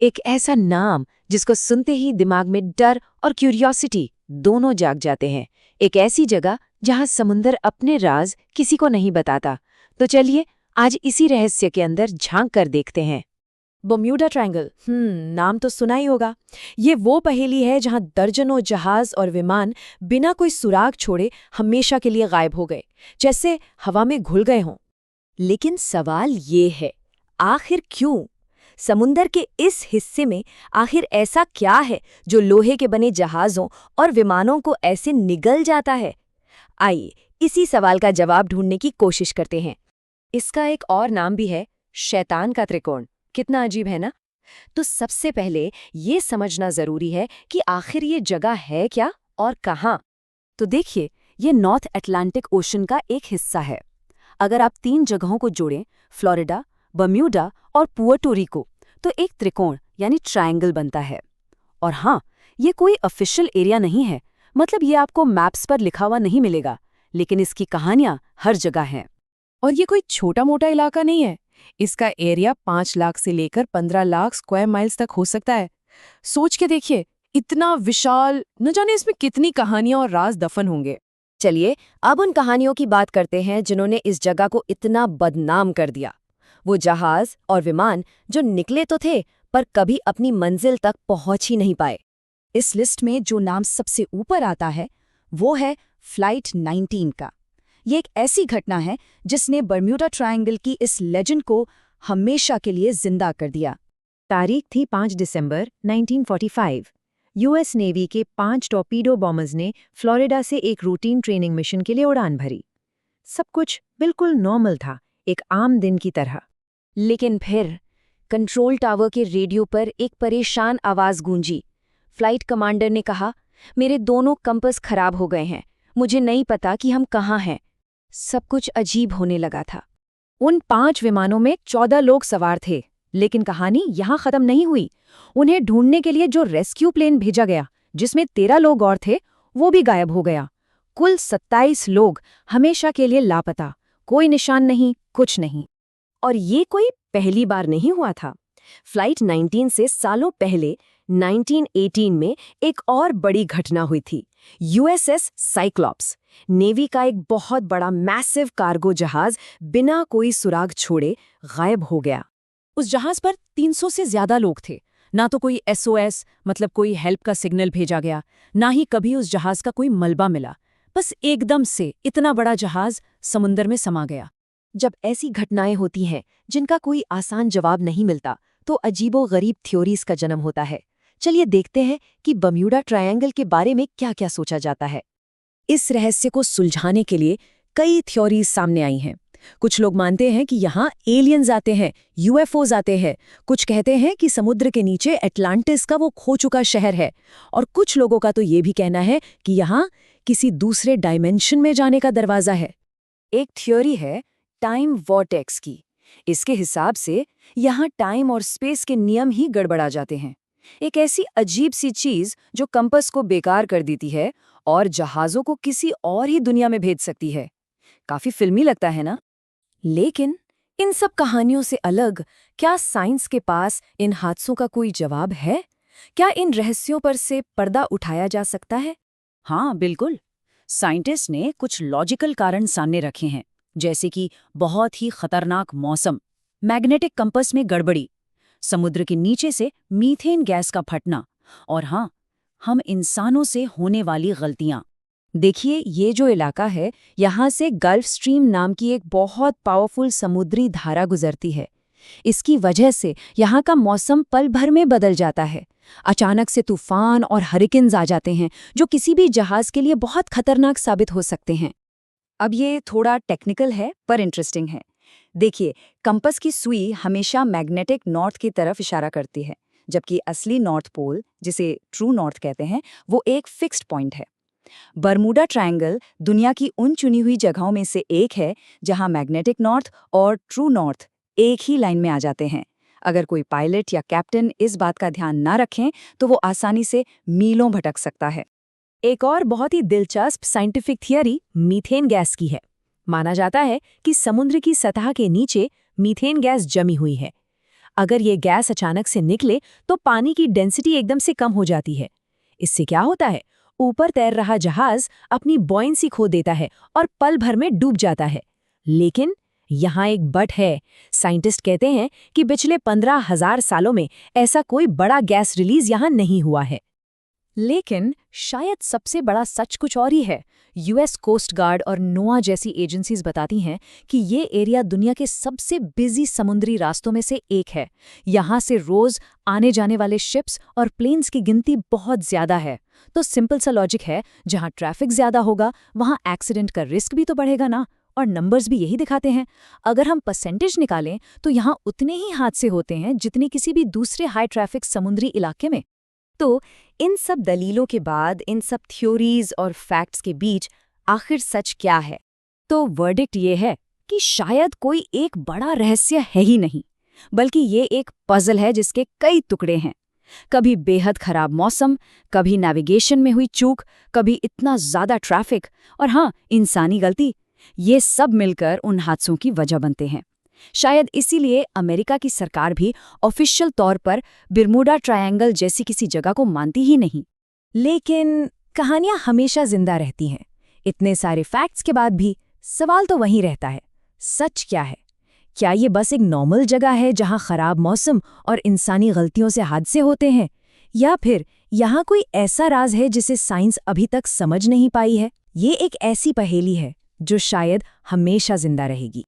एक ऐसा नाम जिसको सुनते ही दिमाग में डर और क्यूरियोसिटी दोनों जाग जाते हैं। एक ऐसी जगह जहां समुंदर अपने राज किसी को नहीं बताता। तो चलिए आज इसी रहस्य के अंदर झांक कर देखते हैं। बर्म्यूडा ट्रायंगल, नाम तो सुना ही होगा। ये वो पहेली है जहां दर्जनों जहाज और विमान बिना कोई सुराग छोड़े हमेशा के लिए गायब हो गए, जैसे हवा में घुल गए हों। लेकिन सवाल ये है, आखिर क्यों? समुंदर के इस हिस्से में आखिर ऐसा क्या है जो लोहे के बने जहाज़ों और विमानों को ऐसे निगल जाता है? आइए इसी सवाल का जवाब ढूंढने की कोशिश करते हैं। इसका एक और नाम भी है, शैतान का त्रिकोण। कितना अजीब है ना? तो सबसे पहले ये समझना जरूरी है कि आखिर ये जगह है क्या और कहाँ। तो देखिए, ये नॉर्थ अटलांटिक ओशन का एक हिस्सा है। अगर आप 3 जगहों को जोड़ें, फ्लोरिडा, बर्म्यूडा और पुएर्टो रिको, तो एक त्रिकोण यानी ट्रायंगल बनता है। और हाँ, ये कोई ऑफिशियल एरिया नहीं है, मतलब ये आपको मैप्स पर लिखा हुआ नहीं मिलेगा, लेकिन इसकी कहानियां हर जगह हैं। और ये कोई छोटा मोटा इलाका नहीं है। इसका एरिया 5 लाख से लेकर 15 लाख स्क्वायर माइल्स तक हो सकता है। सोच के देखिए, इतना विशाल, न जाने इसमें कितनी कहानियां और राज दफन होंगे। चलिए अब उन कहानियों की बात करते हैं जिन्होंने इस जगह को इतना बदनाम कर दिया। वो जहाज और विमान जो निकले तो थे, पर कभी अपनी मंजिल तक पहुंच ही नहीं पाए। इस लिस्ट में जो नाम सबसे ऊपर आता है वो है फ्लाइट 19 का। ये एक ऐसी घटना है जिसने बर्म्यूडा ट्रायंगल की इस लेजेंड को हमेशा के लिए जिंदा कर दिया। तारीख थी 5 दिसंबर 1945। यूएस नेवी के 5 टॉर्पीडो बॉम्बर्स ने फ्लोरिडा से एक रूटीन ट्रेनिंग मिशन के लिए उड़ान भरी। सब कुछ बिल्कुल नॉर्मल था, एक आम दिन की तरह। लेकिन फिर कंट्रोल टावर के रेडियो पर एक परेशान आवाज गूंजी। फ्लाइट कमांडर ने कहा, मेरे दोनों कंपास खराब हो गए हैं, मुझे नहीं पता कि हम कहाँ हैं। सब कुछ अजीब होने लगा था। उन 5 विमानों में 14 लोग सवार थे, लेकिन कहानी यहाँ खत्म नहीं हुई। उन्हें ढूंढने के लिए जो रेस्क्यू प्लेन भेजा गया, जिसमें 13 लोग और थे, वो भी गायब हो गया। कुल 27 लोग हमेशा के लिए लापता, कोई निशान नहीं, कुछ नहीं। और ये कोई पहली बार नहीं हुआ था। फ्लाइट 19 से सालों पहले 1918 में एक और बड़ी घटना हुई थी। यूएसएस साइक्लॉप्स, नेवी का एक बहुत बड़ा मैसिव कार्गो जहाज बिना कोई सुराग छोड़े गायब हो गया। उस जहाज पर 300 से ज्यादा लोग थे। ना तो कोई एसओएस मतलब कोई हेल्प का सिग्नल भेजा गया, ना ही कभी उस जहाज का कोई मलबा मिला। बस एकदम से इतना बड़ा जहाज समुंदर में समा गया। जब ऐसी घटनाएं होती हैं जिनका कोई आसान जवाब नहीं मिलता, तो अजीबो-गरीब थ्योरीज का जन्म होता है। चलिए देखते हैं कि बर्म्यूडा ट्रायंगल के बारे में क्या-क्या सोचा जाता है। इस रहस्य को सुलझाने के लिए कई थ्योरीज सामने आई हैं। कुछ लोग मानते हैं कि यहाँ एलियंस आते हैं, यूएफओज आते हैं। कुछ कहते हैं कि समुद्र के नीचे एटलांटिस का वो खो चुका शहर है। और कुछ लोगों का तो ये भी कहना है कि यहाँ किसी दूसरे डायमेंशन में जाने का दरवाजा है। एक थ्योरी है टाइम वॉर्टेक्स की। इसके हिसाब से यहाँ टाइम और स्पेस के नियम ही गड़बड़ा जाते हैं। एक ऐसी अजीब सी चीज जो कंपास को बेकार कर देती है और जहाजों को किसी और ही दुनिया में भेज सकती है। काफी फिल्मी लगता है ना? लेकिन इन सब कहानियों से अलग, क्या साइंस के पास इन हादसों का कोई जवाब है? क्या इन रहस्यों पर से पर्दा उठाया जा सकता है? हाँ, बिल्कुल। साइंटिस्ट ने कुछ लॉजिकल कारण सामने रखे हैं, जैसे कि बहुत ही खतरनाक मौसम, मैग्नेटिक कंपास में गड़बड़ी, समुद्र के नीचे से मीथेन गैस का फटना, और हाँ, हम इंसानों से होने वाली गलतियां। देखिए, ये जो इलाका है, यहाँ से गल्फ स्ट्रीम नाम की एक बहुत पावरफुल समुद्री धारा गुजरती है। इसकी वजह से यहाँ का मौसम पल भर में बदल जाता है। अचानक से तूफान और हरिकेन्स आ जाते हैं, जो किसी भी जहाज के लिए बहुत खतरनाक साबित हो सकते हैं। अब ये थोड़ा टेक्निकल है, पर इंटरेस्टिंग है। देखिए, कंपास की सुई हमेशा मैग्नेटिक नॉर्थ की तरफ इशारा करती है, जबकि असली नॉर्थ पोल, जिसे ट्रू नॉर्थ कहते हैं, वो एक फिक्स्ड पॉइंट है। बर्म्यूडा ट्रायंगल दुनिया की उन चुनी हुई जगहों में से एक है जहां मैग्नेटिक नॉर्थ और ट्रू नॉर्थ एक ही लाइन में आ जाते हैं। अगर कोई पायलट या कैप्टन इस बात का ध्यान ना रखें तो वो आसानी से मीलों भटक सकता है। एक और बहुत ही दिलचस्प साइंटिफिक थियरी मीथेन गैस की है। माना जाता है कि समुद्र की सतह के नीचे मीथेन गैस जमी हुई है। अगर ये गैस अचानक से निकले तो पानी की डेंसिटी एकदम से कम हो जाती है। इससे क्या होता है, ऊपर तैर रहा जहाज अपनी बॉयंसी खो देता है और पल भर में डूब जाता है। लेकिन यहाँ एक बट है। साइंटिस्ट कहते हैं कि पिछले 15,000 सालों में ऐसा कोई बड़ा गैस रिलीज यहाँ नहीं हुआ है। लेकिन शायद सबसे बड़ा सच कुछ और ही है। यूएस कोस्ट गार्ड और नोआ जैसी एजेंसीज बताती हैं कि ये एरिया दुनिया के सबसे बिजी समुद्री रास्तों में से एक है। यहाँ से रोज आने जाने वाले शिप्स और प्लेन्स की गिनती बहुत ज्यादा है। तो सिंपल सा लॉजिक है, जहाँ ट्रैफिक ज्यादा होगा वहाँ एक्सीडेंट का रिस्क भी तो बढ़ेगा ना। और नंबर्स भी यही दिखाते हैं। अगर हम परसेंटेज निकालें तो यहाँ उतने ही हादसे होते हैं जितने किसी भी दूसरे हाई ट्रैफिक समुद्री इलाके में। तो इन सब दलीलों के बाद, इन सब थ्योरीज और फैक्ट्स के बीच आखिर सच क्या है? तो वर्डिक्ट ये है कि शायद कोई एक बड़ा रहस्य है ही नहीं, बल्कि ये एक पजल है जिसके कई टुकड़े हैं। कभी बेहद खराब मौसम, कभी नेविगेशन में हुई चूक, कभी इतना ज्यादा ट्रैफिक, और हाँ, इंसानी गलती। ये सब मिलकर उन हादसों की वजह बनते हैं। शायद इसीलिए अमेरिका की सरकार भी ऑफिशियल तौर पर बर्मुडा ट्रायंगल जैसी किसी जगह को मानती ही नहीं। लेकिन कहानियां हमेशा जिंदा रहती हैं। इतने सारे फैक्ट्स के बाद भी सवाल तो वहीं रहता है, सच क्या है? क्या ये बस एक नॉर्मल जगह है जहां खराब मौसम और इंसानी गलतियों से हादसे होते हैं, या फिर यहाँ कोई ऐसा राज है जिसे साइंस अभी तक समझ नहीं पाई है? ये एक ऐसी पहेली है जो शायद हमेशा जिंदा रहेगी।